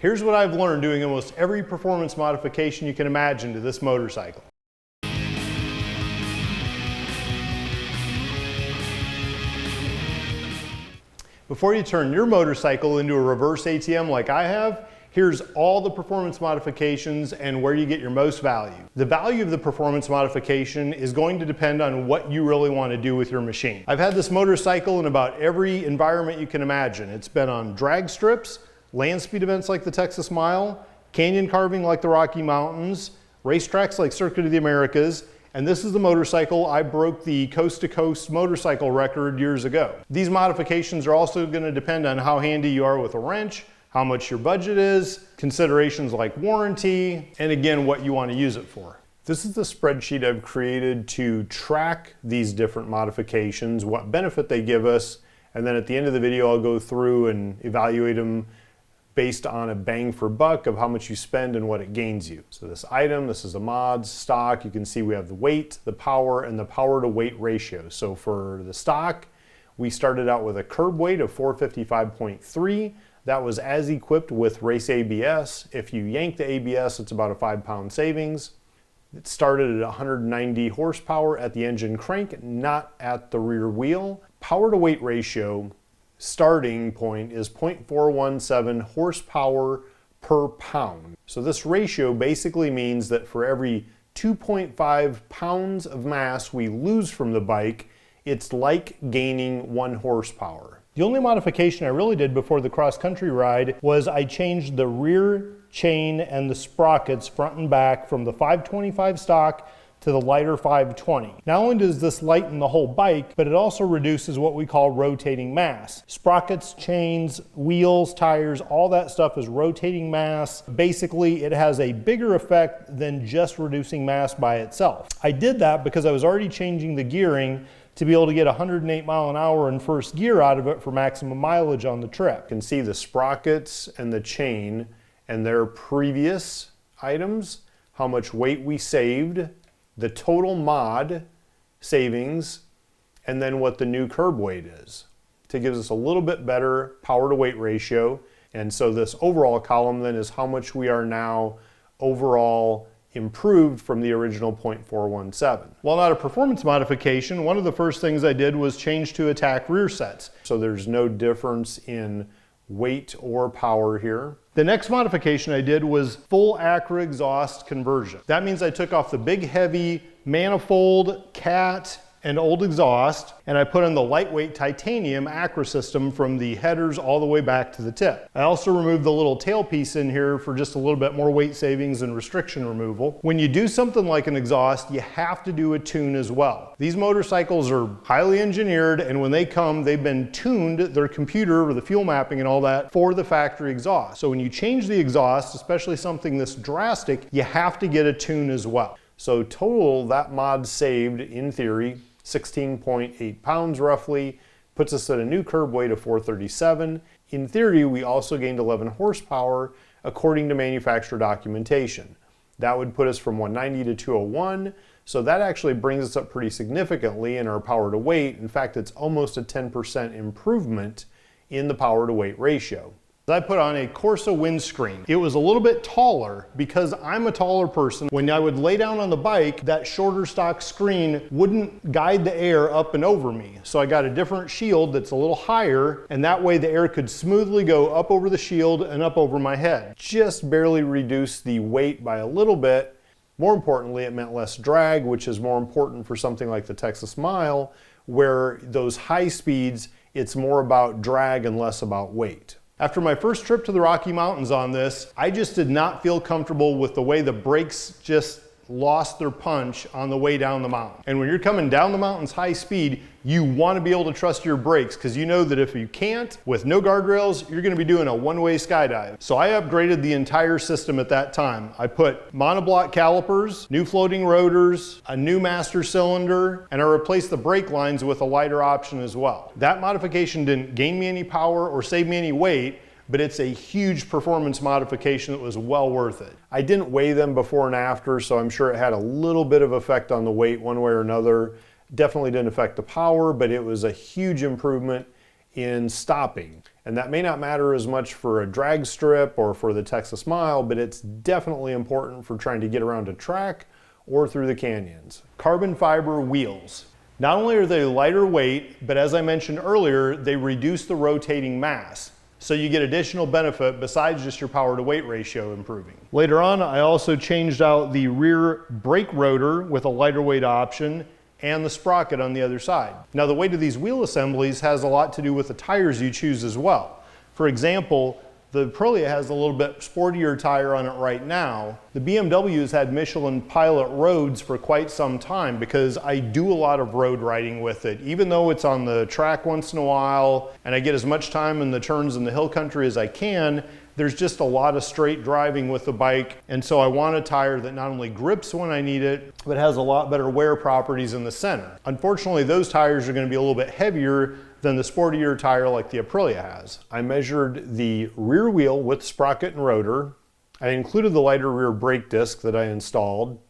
Here's what I've learned doing almost every performance modification you can imagine to this motorcycle. Before you turn your motorcycle into a reverse ATM like I have, here's all the performance modifications and where you get your most value. The value of the performance modification is going to depend on what you really want to do with your machine. I've had this motorcycle in about every environment you can imagine. It's been on drag strips, land speed events like the Texas Mile, canyon carving like the Rocky Mountains, racetracks like Circuit of the Americas, and this is the motorcycle I broke the coast-to-coast motorcycle record years ago. These modifications are also going to depend on how handy you are with a wrench, how much your budget is, considerations like warranty, and again, what you want to use it for. This is the spreadsheet I've created to track these different modifications, what benefit they give us, and then at the end of the video, I'll go through and evaluate them based on a bang for buck of how much you spend and what it gains you. So this item, this is a mods, stock, you can see we have the weight, the power, and the power to weight ratio. So for the stock, we started out with a curb weight of 455.3. That was as equipped with race ABS. If you yank the ABS, it's about a 5-pound savings. It started at 190 horsepower at the engine crank, not at the rear wheel. Power to weight ratio starting point is 0.417 horsepower per pound. So this ratio basically means that for every 2.5 pounds of mass we lose from the bike, it's like gaining 1 horsepower. The only modification I really did before the cross-country ride was I changed the rear chain and the sprockets front and back from the 525 stock to the lighter 520. Not only does this lighten the whole bike, but it also reduces what we call rotating mass. Sprockets, chains, wheels, tires, all that stuff is rotating mass. Basically, it has a bigger effect than just reducing mass by itself. I did that because I was already changing the gearing to be able to get 108 mile an hour in first gear out of it for maximum mileage on the trip. You can see the sprockets and the chain and their previous items, how much weight we saved, the total mod savings, and then what the new curb weight is. It gives us a little bit better power to weight ratio. And so this overall column then is how much we are now overall improved from the original 0.417. While not a performance modification, one of the first things I did was change to attack rear sets. So there's no difference in weight or power here. The next modification I did was full Acra exhaust conversion. That means I took off the big heavy manifold, cat, and old exhaust, and I put in the lightweight titanium Acra system from the headers all the way back to the tip. I also removed the little tailpiece in here for just a little bit more weight savings and restriction removal. When you do something like an exhaust, you have to do a tune as well. These motorcycles are highly engineered, and when they come, they've been tuned, their computer or the fuel mapping and all that, for the factory exhaust. So when you change the exhaust, especially something this drastic, you have to get a tune as well. So total, that mod saved, in theory, 16.8 pounds roughly, puts us at a new curb weight of 437. In theory, we also gained 11 horsepower according to manufacturer documentation. That would put us from 190 to 201, so that actually brings us up pretty significantly in our power to weight. In fact, it's almost a 10% improvement in the power to weight ratio. I put on a Corsa windscreen. It was a little bit taller because I'm a taller person. When I would lay down on the bike, that shorter stock screen wouldn't guide the air up and over me. So I got a different shield that's a little higher, and that way the air could smoothly go up over the shield and up over my head. Just barely reduced the weight by a little bit. More importantly, it meant less drag, which is more important for something like the Texas Mile, where those high speeds, it's more about drag and less about weight. After my first trip to the Rocky Mountains on this, I just did not feel comfortable with the way the brakes just lost their punch on the way down the mountain. And when you're coming down the mountains high speed, you want to be able to trust your brakes, because you know that if you can't, with no guardrails, you're going to be doing a one-way skydive. So I upgraded the entire system at that time. I put monoblock calipers, new floating rotors, a new master cylinder, and I replaced the brake lines with a lighter option as well. That modification didn't gain me any power or save me any weight, but it's a huge performance modification that was well worth it. I didn't weigh them before and after, so I'm sure it had a little bit of effect on the weight one way or another. Definitely didn't affect the power, but it was a huge improvement in stopping. And that may not matter as much for a drag strip or for the Texas Mile, but it's definitely important for trying to get around a track or through the canyons. Carbon fiber wheels. Not only are they lighter weight, but as I mentioned earlier, they reduce the rotating mass. So you get additional benefit besides just your power to weight ratio improving. Later on, I also changed out the rear brake rotor with a lighter weight option and the sprocket on the other side. Now the weight of these wheel assemblies has a lot to do with the tires you choose as well. For example, the Aprilia has a little bit sportier tire on it right now. The BMW has had Michelin Pilot roads for quite some time because I do a lot of road riding with it. Even though it's on the track once in a while and I get as much time in the turns in the hill country as I can, there's just a lot of straight driving with the bike. And so I want a tire that not only grips when I need it, but has a lot better wear properties in the center. Unfortunately, those tires are going to be a little bit heavier than the sportier tire like the Aprilia has. I measured the rear wheel with sprocket and rotor. I included the lighter rear brake disc that I installed,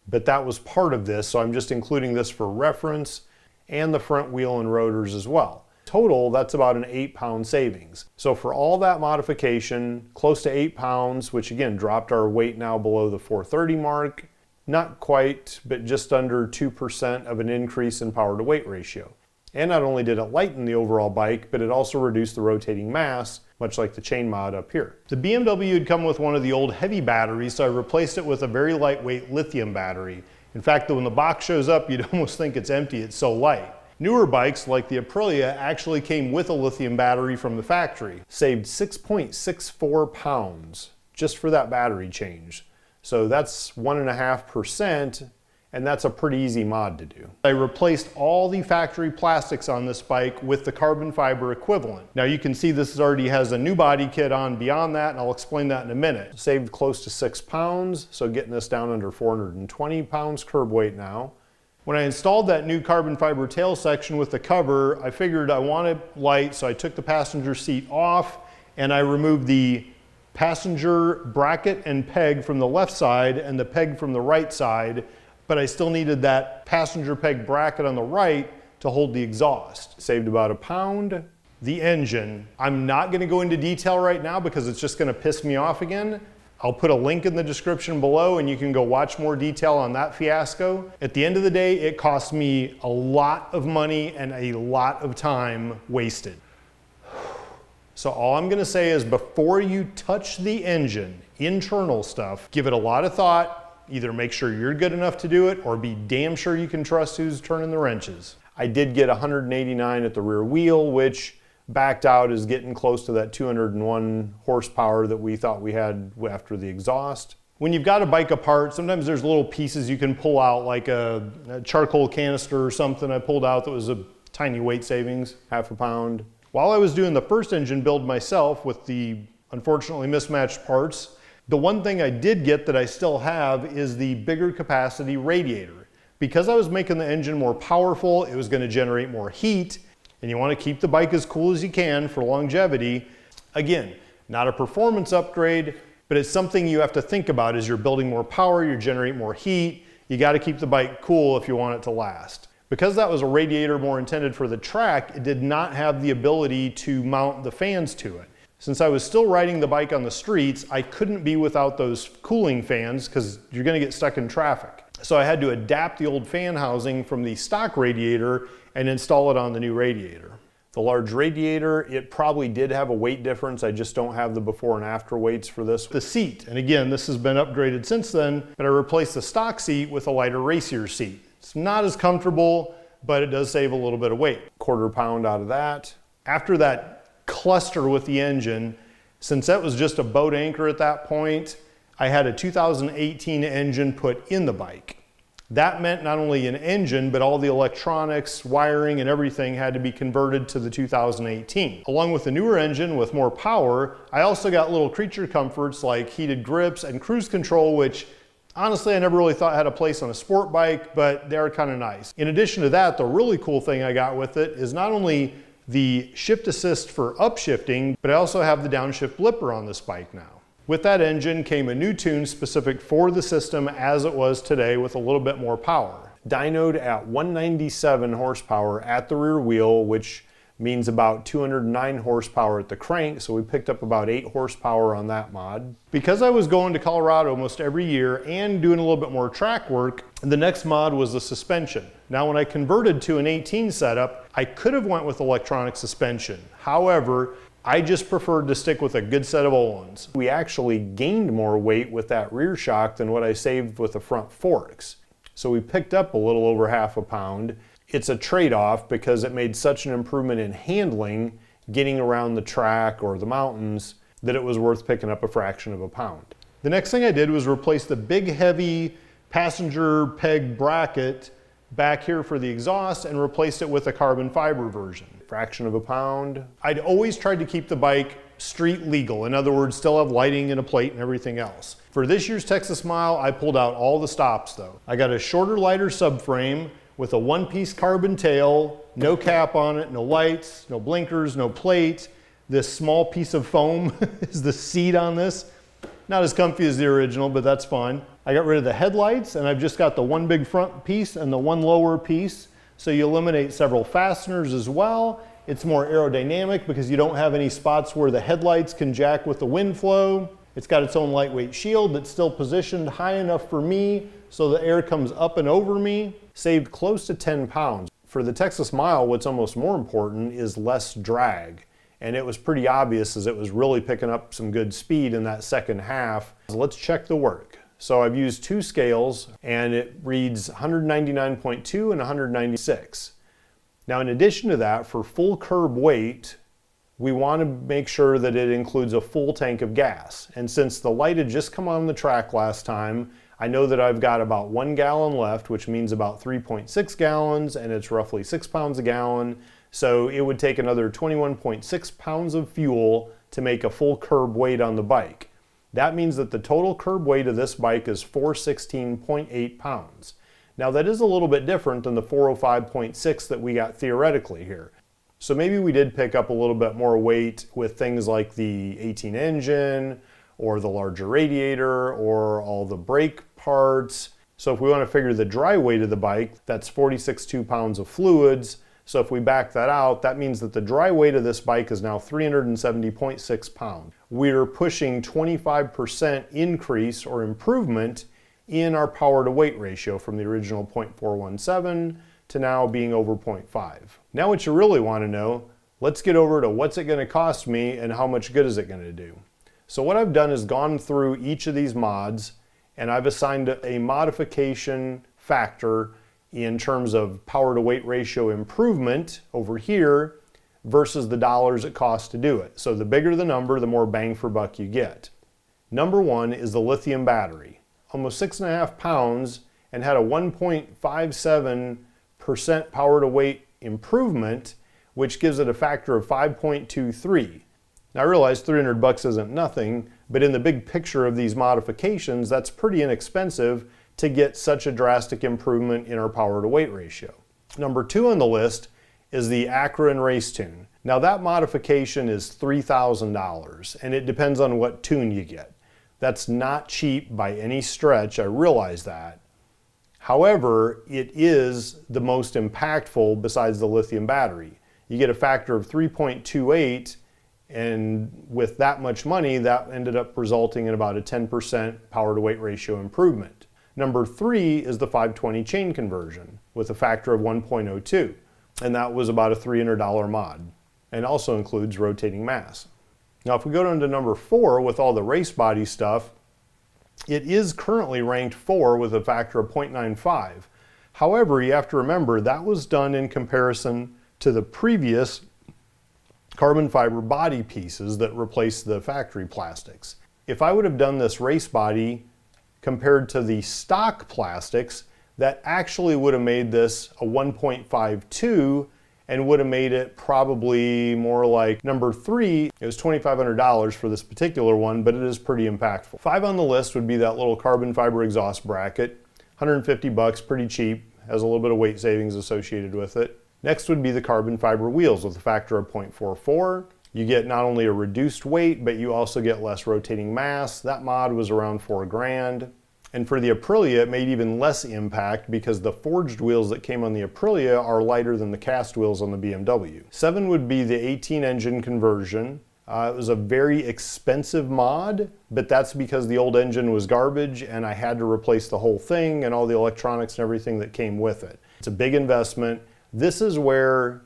but that was part of this, so I'm just including this for reference, and the front wheel and rotors as well. Total, that's about an 8-pound savings. So for all that modification, close to 8 pounds, which again dropped our weight now below the 430 mark, not quite, but just under 2% of an increase in power to weight ratio. And not only did it lighten the overall bike, but it also reduced the rotating mass, much like the chain mod up here. The BMW had come with one of the old heavy batteries, so I replaced it with a very lightweight lithium battery. In fact, when the box shows up, you'd almost think it's empty, it's so light. Newer bikes like the Aprilia actually came with a lithium battery from the factory. Saved 6.64 pounds just for that battery change. So that's 1.5%. And that's a pretty easy mod to do. I replaced all the factory plastics on this bike with the carbon fiber equivalent. Now you can see this already has a new body kit on beyond that, and I'll explain that in a minute. Saved close to 6 pounds, so getting this down under 420 pounds curb weight now. When I installed that new carbon fiber tail section with the cover, I figured I wanted light, so I took the passenger seat off and I removed the passenger bracket and peg from the left side and the peg from the right side, but I still needed that passenger peg bracket on the right to hold the exhaust. Saved about 1 pound. The engine, I'm not gonna go into detail right now because it's just gonna piss me off again. I'll put a link in the description below and you can go watch more detail on that fiasco. At the end of the day, it cost me a lot of money and a lot of time wasted. So all I'm gonna say is before you touch the engine, internal stuff, give it a lot of thought. Either make sure you're good enough to do it or be damn sure you can trust who's turning the wrenches. I did get 189 at the rear wheel, which backed out is getting close to that 201 horsepower that we thought we had after the exhaust. When you've got a bike apart, sometimes there's little pieces you can pull out, like a charcoal canister or something I pulled out that was a tiny weight savings, 0.5 pound. While I was doing the first engine build myself with the unfortunately mismatched parts, the one thing I did get that I still have is the bigger capacity radiator. Because I was making the engine more powerful, it was going to generate more heat, and you want to keep the bike as cool as you can for longevity. Again, not a performance upgrade, but it's something you have to think about as you're building more power, you're generating more heat. You got to keep the bike cool if you want it to last. Because that was a radiator more intended for the track, it did not have the ability to mount the fans to it. Since I was still riding the bike on the streets, I couldn't be without those cooling fans because you're going to get stuck in traffic. So I had to adapt the old fan housing from the stock radiator and install it on the new radiator. The large radiator, it probably did have a weight difference. I just don't have the before and after weights for this. The seat, and again, this has been upgraded since then, but I replaced the stock seat with a lighter racier seat. It's not as comfortable, but it does save a little bit of weight. 1/4 pound out of that. After that cluster with the engine, since that was just a boat anchor at that point, I had a 2018 engine put in the bike. That meant not only an engine, but all the electronics, wiring, and everything had to be converted to the 2018. Along with the newer engine with more power, I also got little creature comforts like heated grips and cruise control, which honestly I never really thought had a place on a sport bike, but they're kind of nice. In addition to that, the really cool thing I got with it is not only the shift assist for upshifting, but I also have the downshift blipper on this bike now. With that engine came a new tune specific for the system as it was today with a little bit more power. Dynoed at 197 horsepower at the rear wheel, which means about 209 horsepower at the crank, so we picked up about 8 horsepower on that mod. Because I was going to Colorado almost every year and doing a little bit more track work, the next mod was the suspension. Now when I converted to an 18 setup, I could have went with electronic suspension. However, I just preferred to stick with a good set of Öhlins. We actually gained more weight with that rear shock than what I saved with the front forks. So we picked up a little over half a pound. It's a trade-off because it made such an improvement in handling, getting around the track or the mountains, that it was worth picking up a fraction of a pound. The next thing I did was replace the big heavy passenger peg bracket back here for the exhaust and replaced it with a carbon fiber version. Fraction of a pound. I'd always tried to keep the bike street legal. In other words, still have lighting and a plate and everything else. For this year's Texas Mile, I pulled out all the stops though. I got a shorter, lighter subframe with a one-piece carbon tail, no cap on it, no lights, no blinkers, no plate. This small piece of foam is the seat on this. Not as comfy as the original, but that's fine. I got rid of the headlights and I've just got the one big front piece and the one lower piece. So you eliminate several fasteners as well. It's more aerodynamic because you don't have any spots where the headlights can jack with the wind flow. It's got its own lightweight shield that's still positioned high enough for me so the air comes up and over me. Saved close to 10 pounds. For the Texas Mile, what's almost more important is less drag. And it was pretty obvious as it was really picking up some good speed in that second half. Let's check the work. So I've used 2 scales and it reads 199.2 and 196. Now in addition to that, for full curb weight, we want to make sure that it includes a full tank of gas. And since the light had just come on the track last time, I know that I've got about 1 gallon left, which means about 3.6 gallons, and it's roughly 6 pounds a gallon. So it would take another 21.6 pounds of fuel to make a full curb weight on the bike. That means that the total curb weight of this bike is 416.8 pounds. Now that is a little bit different than the 405.6 that we got theoretically here. So maybe we did pick up a little bit more weight with things like the 18 engine or the larger radiator or all the brake parts. So if we want to figure the dry weight of the bike, that's 46.2 pounds of fluids. So if we back that out, that means that the dry weight of this bike is now 370.6 pounds. We're pushing 25% increase or improvement in our power to weight ratio from the original 0.417 to now being over 0.5. Now what you really want to know, let's get over to what's it going to cost me and how much good is it going to do. So what I've done is gone through each of these mods and I've assigned a modification factor in terms of power to weight ratio improvement over here versus the dollars it costs to do it. So the bigger the number, the more bang for buck you get. Number 1 is the lithium battery. Almost 6.5 pounds and had a 1.57% power to weight improvement, which gives it a factor of 5.23. Now I realize $300 isn't nothing, but in the big picture of these modifications, that's pretty inexpensive to get such a drastic improvement in our power to weight ratio. Number 2 on the list is the Akron Race Tune. Now that modification is $3,000 and it depends on what tune you get. That's not cheap by any stretch, I realize that. However, it is the most impactful besides the lithium battery. You get a factor of 3.28, and with that much money, that ended up resulting in about a 10% power to weight ratio improvement. Number 3 is the 520 chain conversion with a factor of 1.02, and that was about a $300 mod, and also includes rotating mass. Now if we go down to number 4 with all the race body stuff, it is currently ranked 4 with a factor of 0.95. However, you have to remember that was done in comparison to the previous carbon fiber body pieces that replaced the factory plastics. If I would have done this race body compared to the stock plastics, that actually would have made this a 1.52 and would have made it probably more like number 3. It was $2,500 for this particular one, but it is pretty impactful. 5 on the list would be that little carbon fiber exhaust bracket, $150, pretty cheap, has a little bit of weight savings associated with it. Next would be the carbon fiber wheels with a factor of 0.44. You get not only a reduced weight, but you also get less rotating mass. That mod was around $4 grand. And for the Aprilia, it made even less impact because the forged wheels that came on the Aprilia are lighter than the cast wheels on the BMW. 7 would be the 18 engine conversion. It was a very expensive mod, but that's because the old engine was garbage and I had to replace the whole thing and all the electronics and everything that came with it. It's a big investment. This is where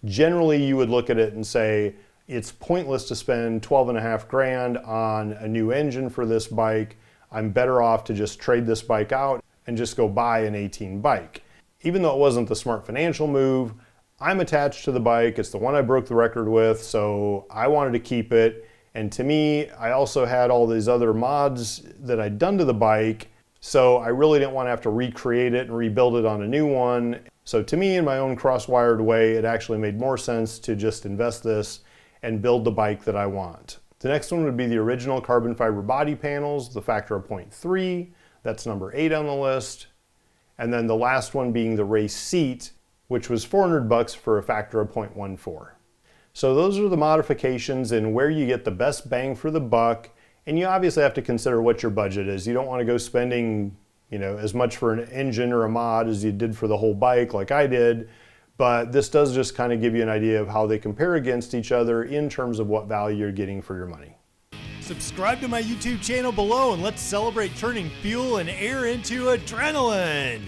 generally you would look at it and say, it's pointless to spend 12.5 grand on a new engine for this bike. I'm better off to just trade this bike out and just go buy an 18 bike. Even though it wasn't the smart financial move, I'm attached to the bike. It's the one I broke the record with, so I wanted to keep it. And to me, I also had all these other mods that I'd done to the bike, so I really didn't want to have to recreate it and rebuild it on a new one. So to me, in my own cross-wired way, it actually made more sense to just invest this and build the bike that I want. The next one would be the original carbon fiber body panels, the factor of 0.3. That's number 8 on the list. And then the last one being the race seat, which was $400 for a factor of 0.14. So those are the modifications and where you get the best bang for the buck. And you obviously have to consider what your budget is. You don't want to go spending, as much for an engine or a mod as you did for the whole bike like I did. But this does just kind of give you an idea of how they compare against each other in terms of what value you're getting for your money. Subscribe to my YouTube channel below and let's celebrate turning fuel and air into adrenaline.